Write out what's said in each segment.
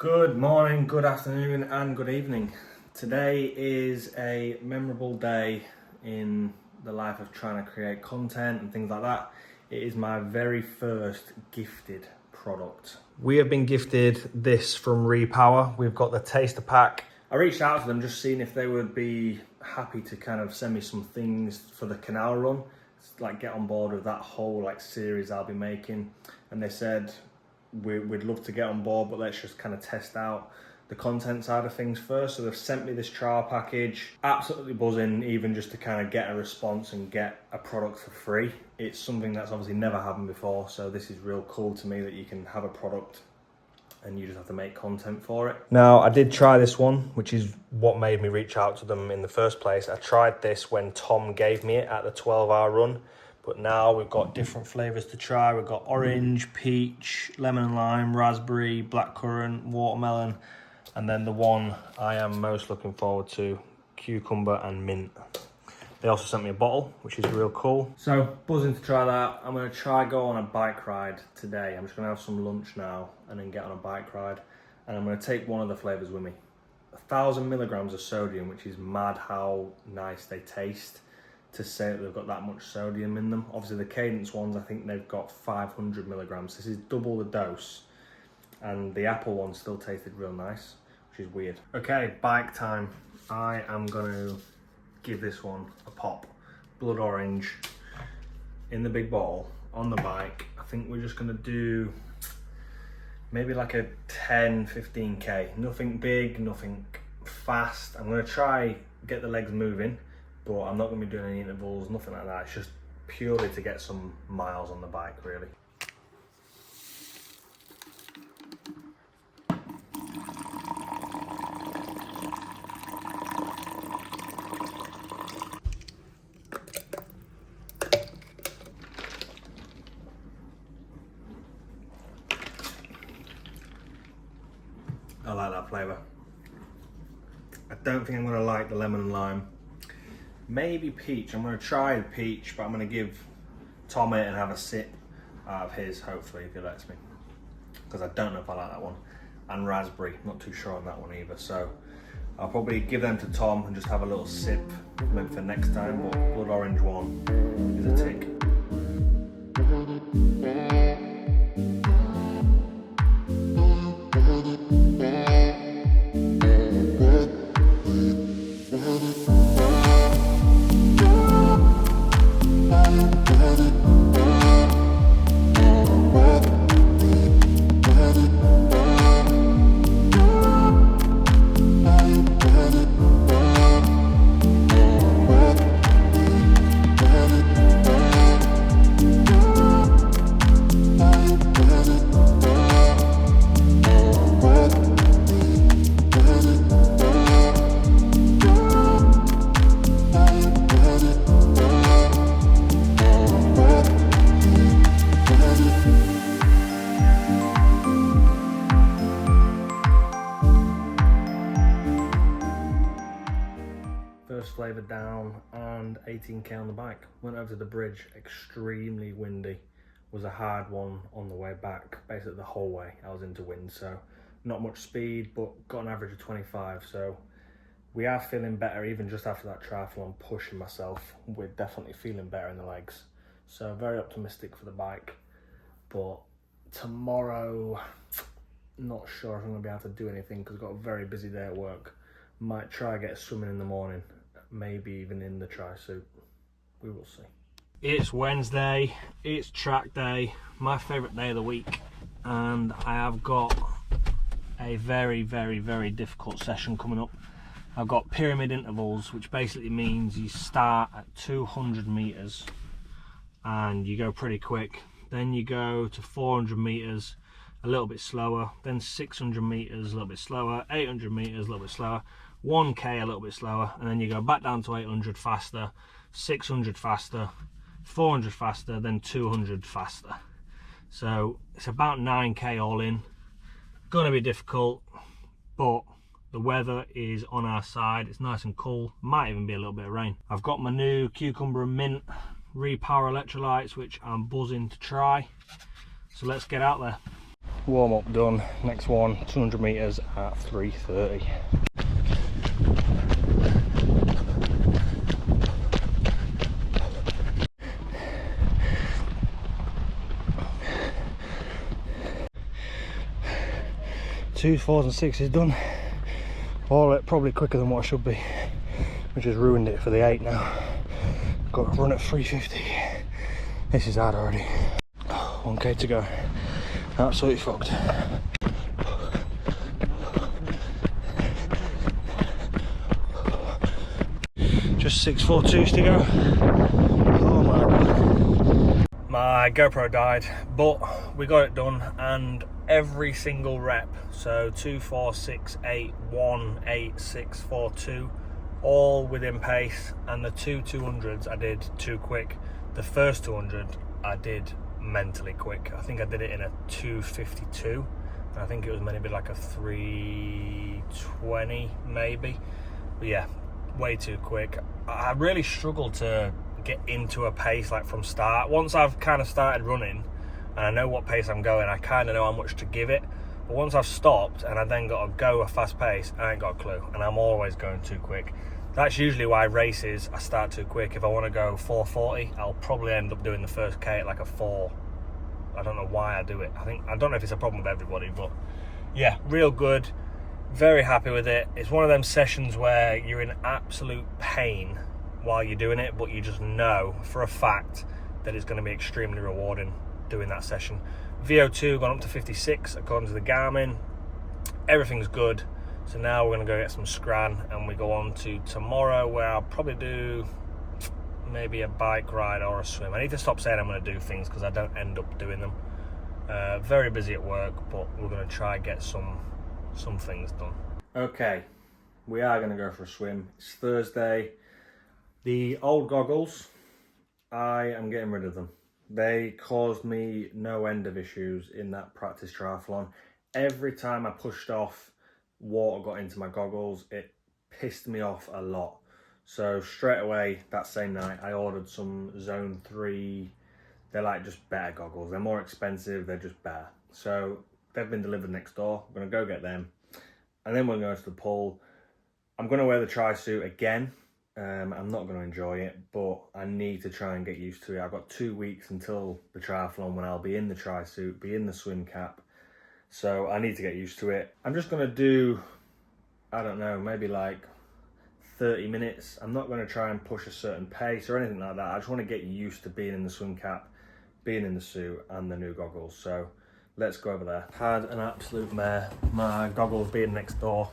Good morning, good afternoon and good evening. Today is a memorable day in the life of trying to create content and things like that. It is my very first gifted product. We have been gifted this from Repower. We've got the taster pack. I reached out to them just seeing if they would be happy to kind of send me some things for the canal run, like get on board with that whole series I'll be making. And they said, we'd love to get on board, but let's just kind of test out the content side of things first. So they've sent me this trial package. Absolutely buzzing, even just to kind of get a response and get a product for free. It's something that's obviously never happened before, so this is real cool to me that you can have a product and you just have to make content for it. Now, I did try this one, which is what made me reach out to them in the first place. I tried this when Tom gave me it at the 12-hour run. But now we've got different flavours to try. We've got orange, peach, lemon and lime, raspberry, blackcurrant, watermelon, and then the one I am most looking forward to, cucumber and mint. They also sent me a bottle, which is real cool. So, buzzing to try that. I'm going to try go on a bike ride today. I'm just going to have some lunch now and then get on a bike ride. And I'm going to take one of the flavours with me. 1,000 milligrams of sodium, which is mad how nice they taste. To say that they've got that much sodium in them. Obviously the Cadence ones, I think they've got 500 milligrams. This is double the dose. And the apple one still tasted real nice, which is weird. Okay, bike time. I am gonna give this one a pop. Blood orange in the big bottle on the bike. I think we're just gonna do maybe like a 10, 15K. Nothing big, nothing fast. I'm gonna try get the legs moving, but I'm not going to be doing any intervals, nothing like that. It's just purely to get some miles on the bike, really. I like that flavour. I don't think I'm going to like the lemon and lime. Maybe peach. I'm going to try the peach, but I'm going to give Tom it and have a sip out of his, hopefully, if he lets me. Because I don't know if I like that one. And raspberry, not too sure on that one either. So I'll probably give them to Tom and just have a little sip, maybe for next time. But blood orange one is a tick. First flavour down and 18K on the bike. Went over to the bridge, extremely windy. Was a hard one on the way back. Basically the whole way I was into wind, so not much speed, but got an average of 25. So we are feeling better even just after that triathlon, pushing myself. We're definitely feeling better in the legs. So very optimistic for the bike. But tomorrow, not sure if I'm gonna be able to do anything because I've got a very busy day at work. Might try get swimming in the morning, maybe even in the tri-suit. We will see. It's Wednesday, it's track day, my favourite day of the week, and I have got a very, very, very difficult session coming up. I've got pyramid intervals, which basically means you start at 200 metres and you go pretty quick. Then you go to 400 metres, a little bit slower, then 600 metres, a little bit slower, 800 metres, a little bit slower, 1K a little bit slower, and then you go back down to 800 faster, 600 faster, 400 faster, then 200 faster. So it's about 9K all in. Gonna be difficult, but the weather is on our side. It's nice and cool, might even be a little bit of rain. I've got my new cucumber and mint Repower electrolytes, which I'm buzzing to try. So let's get out there. Warm up done. Next one, 200 meters at 3:30. Twos, fours and sixes done. All it probably quicker than what I should be, which has ruined it for the 8 now. Got to run at 3:50. This is hard already. 1k to go. Absolutely fucked. Just 6:42s to go. Oh my god. My GoPro died, but we got it done, and every single rep, so 2, 4, 6, 8, 1, 8, 6, 4, 2, all within pace, and the 200s I did too quick. The first 200 I did mentally quick. I think I did it in a 2:52, and I think it was maybe like a 3:20 maybe, but yeah, way too quick. I really struggled to get into a pace like from start. Once I've kind of started running and I know what pace I'm going, I kind of know how much to give it. But once I've stopped and I then got to go a fast pace, I ain't got a clue, and I'm always going too quick. That's usually why races I start too quick. If I want to go 4:40, I'll probably end up doing the first K at like a 4. I don't know why I do it. I don't know if it's a problem with everybody, but yeah, real good. Very happy with it. It's one of them sessions where you're in absolute pain while you're doing it, but you just know for a fact that it's going to be extremely rewarding doing that session. VO2 gone up to 56 according to the Garmin. Everything's good. So now we're going to go get some scran, and we go on to tomorrow, where I'll probably do maybe a bike ride or a swim. I need to stop saying I'm going to do things because I don't end up doing them. Very busy at work, but we're going to try and get some things done. Okay, we are going to go for a swim. It's Thursday. The old goggles, I am getting rid of them. They caused me no end of issues in that practice triathlon. Every time I pushed off, water got into my goggles. It pissed me off a lot. So straight away that same night, I ordered some Zone 3. They're like just better goggles. They're more expensive, they're just better. So they've been delivered next door. I'm gonna go get them. And then we're going to the pool. I'm gonna wear the tri-suit again. I'm not going to enjoy it, but I need to try and get used to it. I've got 2 weeks until the triathlon when I'll be in the tri-suit, be in the swim cap. So I need to get used to it. I'm just going to do, I don't know, maybe like 30 minutes. I'm not going to try and push a certain pace or anything like that. I just want to get used to being in the swim cap, being in the suit and the new goggles. So let's go over there. Had an absolute mare. My goggles being next door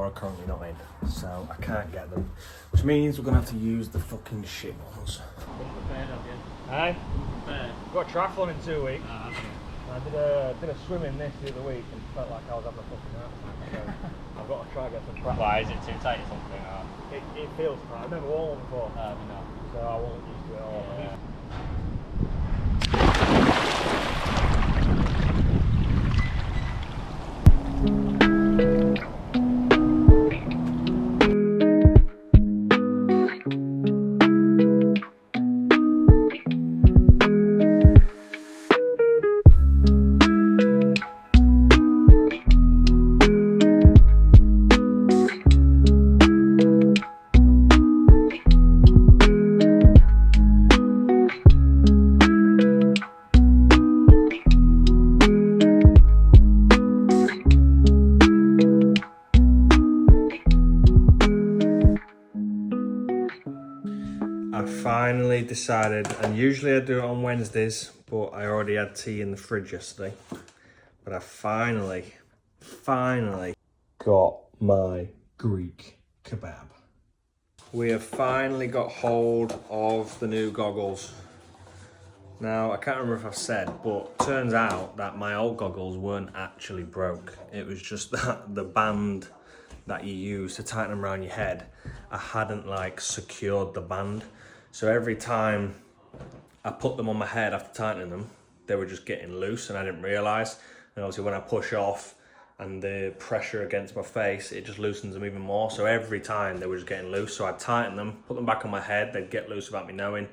are currently not in, so I can't get them, which means we're gonna have to use the fucking shit ones. Hey? Got a triathlon in 2 weeks. I did a swim in this the other week and felt like I was having a fucking heart attack. So I've got to try and get some practice. Why is it too tight or something? Or? It feels tight. I've never worn one before, No. so I wasn't used to it at all. Yeah. I finally decided, and usually I do it on Wednesdays, but I already had tea in the fridge yesterday. But I finally got my Greek kebab. We have finally got hold of the new goggles. Now, I can't remember if I've said, but turns out that my old goggles weren't actually broke. It was just that the band that you use to tighten them around your head, I hadn't like secured the band. So every time I put them on my head after tightening them, they were just getting loose and I didn't realise. And obviously when I push off and the pressure against my face, it just loosens them even more. So every time they were just getting loose. So I'd tighten them, put them back on my head, they'd get loose without me knowing,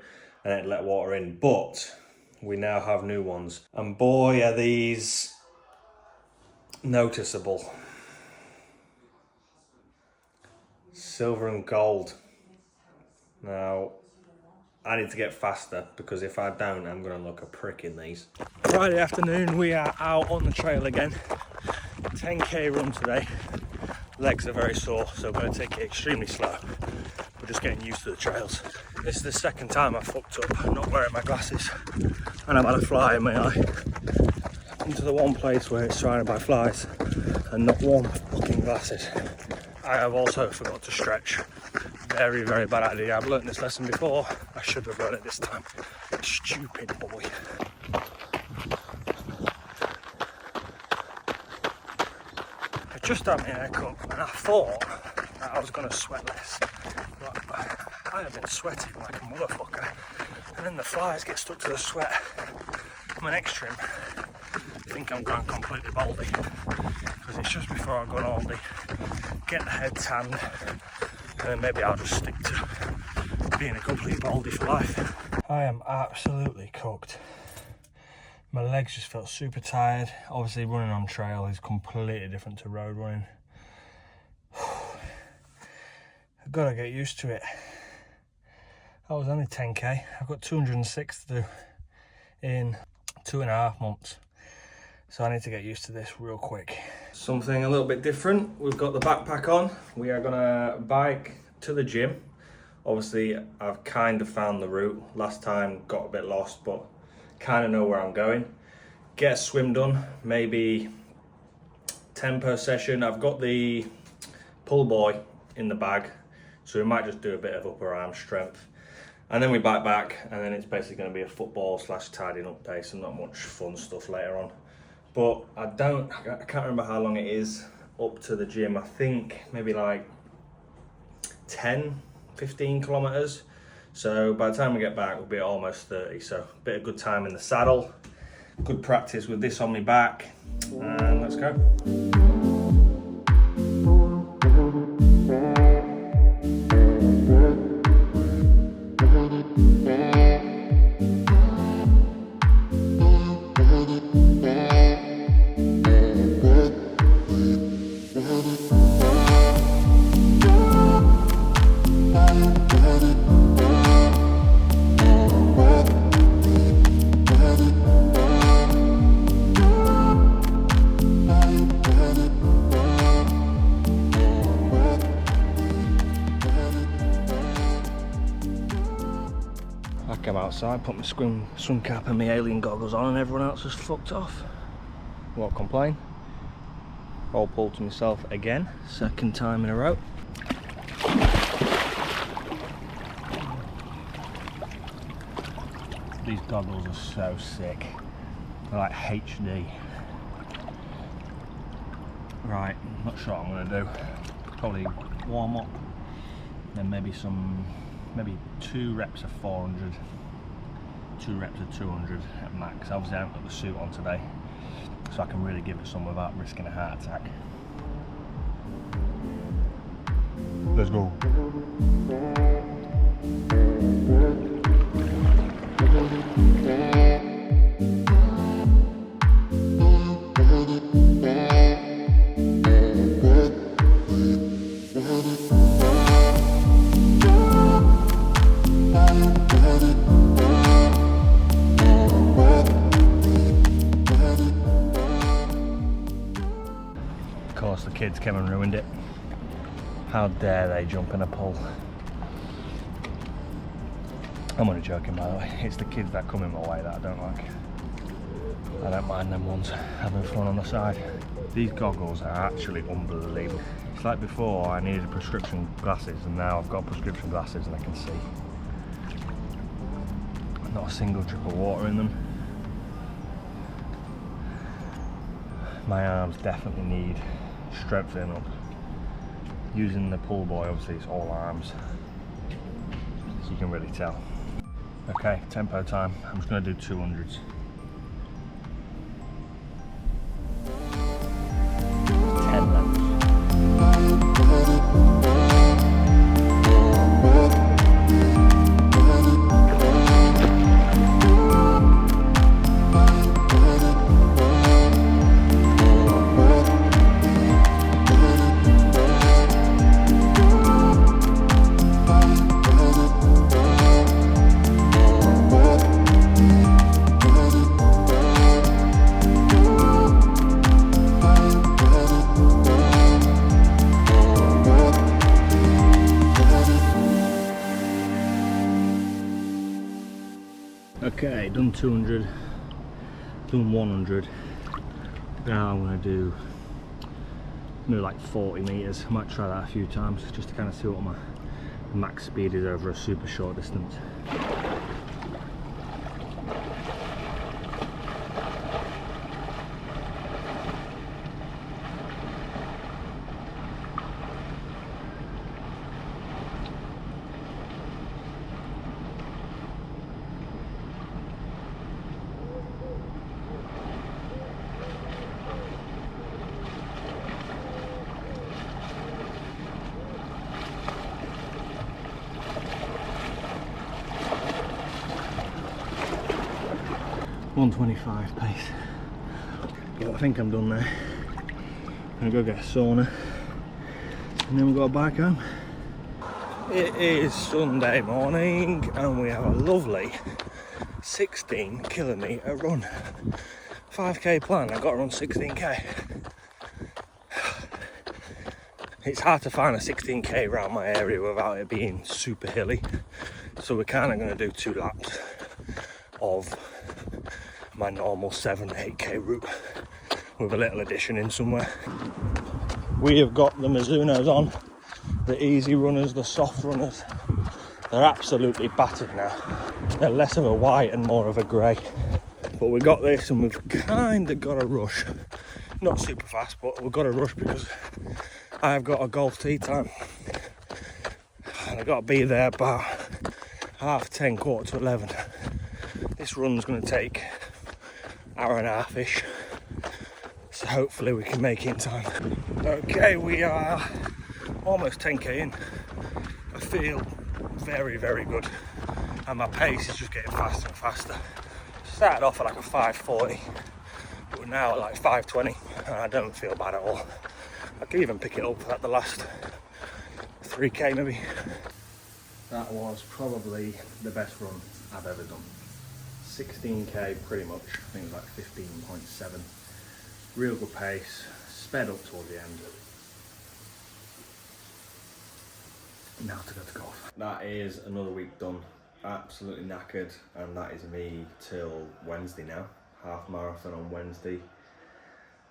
and it'd let water in. But we now have new ones. And boy, are these noticeable. Silver and gold. Now, I need to get faster because if I don't, I'm going to look a prick in these. Friday afternoon, we are out on the trail again. 10k run today. Legs are very sore, so I'm going to take it extremely slow. We're just getting used to the trails. This is the second time I fucked up not wearing my glasses, and I've had a fly in my eye. Into the one place where it's surrounded by flies and not one fucking glasses. I have also forgot to stretch. Very, very bad idea. I've learned this lesson before. I should have learned it this time. Stupid boy. I just had my haircut and I thought that I was going to sweat less. But I have been sweating like a motherfucker. And then the flies get stuck to the sweat. My next trim, I think I'm going completely baldy. Because it's just before I go on all day. Get the head tanned. And then maybe I'll just stick to being a complete baldy for life. I am absolutely cooked. My legs just felt super tired. Obviously running on trail is completely different to road running. I've got to get used to it. That was only 10k. I've got 206 to do in 2.5 months. So I need to get used to this real quick. Something a little bit different. We've got the backpack on. We are gonna bike to the gym. Obviously, I've kind of found the route. Last time got a bit lost, but kind of know where I'm going. Get a swim done, maybe 10 per session. I've got the pull buoy in the bag, so we might just do a bit of upper arm strength. And then we bike back, and then it's basically gonna be a football / tidying up pace and not much fun stuff later on. But I can't remember how long it is up to the gym. I think maybe like 10, 15 kilometers. So by the time we get back, we'll be at almost 30. So a bit of good time in the saddle, good practice with this on my back, and let's go. I came outside, put my swim cap and my alien goggles on, and everyone else was fucked off. Won't complain. All pulled to myself again, second time in a row. These goggles are so sick. They're like HD. Right, not sure what I'm gonna do. Probably warm up, then maybe 2 reps of 400, 2 reps of 200 at max. Obviously I haven't got the suit on today, so I can really give it some without risking a heart attack. Let's go. Of course the kids came and ruined it. How dare they jump in a pool? I'm only joking, by the way. It's the kids that come in my way that I don't like. I don't mind them ones having fun on the side. These goggles are actually unbelievable. It's like before I needed prescription glasses, and now I've got prescription glasses and I can see. Not a single drip of water in them. My arms definitely need strengthening up. Using the pull buoy, obviously it's all arms, so you can really tell. Okay, tempo time. I'm just going to do 200s. 10 laps. Okay, done 200, done 100. Now I'm going to do maybe like 40 meters. I might try that a few times just to kind of see what my max speed is over a super short distance. .125 pace. But I think I'm done there. I'm gonna go get a sauna and then we've got a bike home. It is Sunday morning and we have a lovely 16 kilometre run. 5k plan, I've got to run 16k. It's hard to find a 16k around my area without it being super hilly. So we're kind of going to do 2 laps of my normal 7-8k route with a little addition in somewhere. We have got the Mizunos on, the easy runners, the soft runners. They're absolutely battered now. They're less of a white and more of a grey. But we got this and we've kind of got a rush. Not super fast, but we've got a rush because I've got a golf tee time. And I've got to be there about 10:30, 11:15. This run's going to take hour and a half-ish, so hopefully we can make it in time. Okay, we are almost 10k in. I feel very, very good, and my pace is just getting faster and faster. Started off at like a 5:40, but now at like 5:20, and I don't feel bad at all. I could even pick it up at the last 3k maybe. That was probably the best run I've ever done. 16k pretty much, I think it was like 15.7. Real good pace, sped up toward the end. Now to go to golf. That is another week done. Absolutely knackered, and that is me till Wednesday now. Half marathon on Wednesday.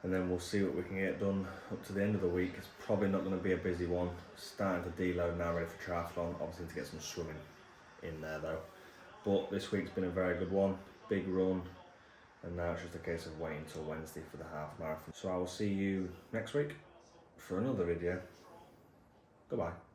And then we'll see what we can get done up to the end of the week. It's probably not going to be a busy one. Starting to deload now, ready for triathlon. Obviously to get some swimming in there though. But this week's been a very good one, big run, and now it's just a case of waiting until Wednesday for the half marathon. So I will see you next week for another video. Goodbye.